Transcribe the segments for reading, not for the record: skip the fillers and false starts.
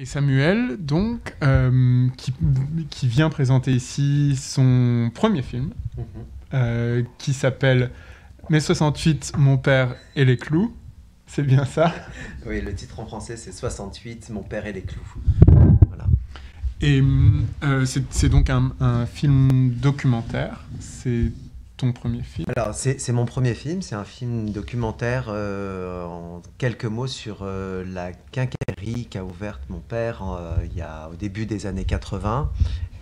Et Samuel, donc, qui vient présenter ici son premier film, qui s'appelle Mai 68, Mon père et les clous. C'est bien ça? Oui, le titre en français, c'est 68, Mon père et les clous. Voilà. Et c'est donc un film documentaire. C'est ton premier film? Alors, c'est mon premier film. C'est un film documentaire en quelques mots sur la quincaillerie qu'a ouverte mon père au début des années 80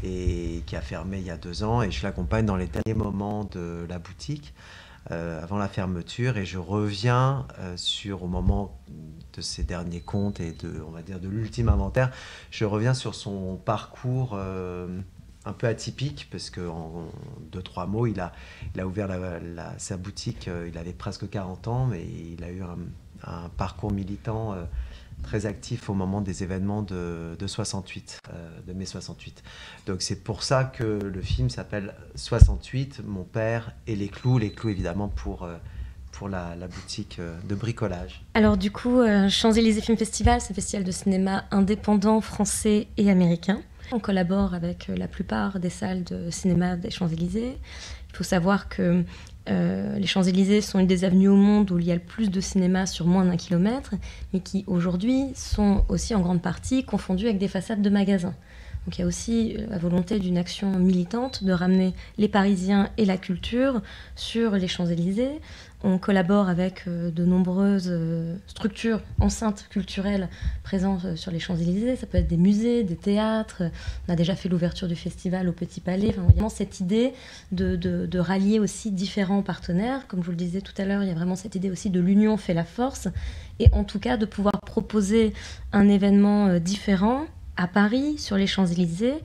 et qui a fermé il y a 2 ans. Et je l'accompagne dans les derniers moments de la boutique avant la fermeture. Et je reviens au moment de ses derniers comptes et on va dire de l'ultime inventaire. Je reviens sur son parcours un peu atypique parce qu'en 2-3 mots, il a ouvert sa boutique, il avait presque 40 ans, mais il a eu un parcours militant très actif au moment des événements de 68, de mai 68. Donc c'est pour ça que le film s'appelle 68, Mon père et les clous évidemment pour la boutique de bricolage. Alors du coup, Champs-Élysées Film Festival, c'est un festival de cinéma indépendant français et américain. On collabore avec la plupart des salles de cinéma des Champs-Élysées. Il faut savoir que les Champs-Élysées sont une des avenues au monde où il y a le plus de cinéma sur moins d'1 kilomètre, mais qui aujourd'hui sont aussi en grande partie confondues avec des façades de magasins. Donc il y a aussi la volonté d'une action militante de ramener les Parisiens et la culture sur les Champs-Élysées. On collabore avec de nombreuses structures, enceintes culturelles présentes sur les Champs-Élysées. Ça peut être des musées, des théâtres. On a déjà fait l'ouverture du festival au Petit Palais. Enfin, il y a vraiment cette idée de rallier aussi différents partenaires. Comme je vous le disais tout à l'heure, il y a vraiment cette idée aussi de l'union fait la force. Et en tout cas, de pouvoir proposer un événement différent à Paris, sur les Champs-Élysées,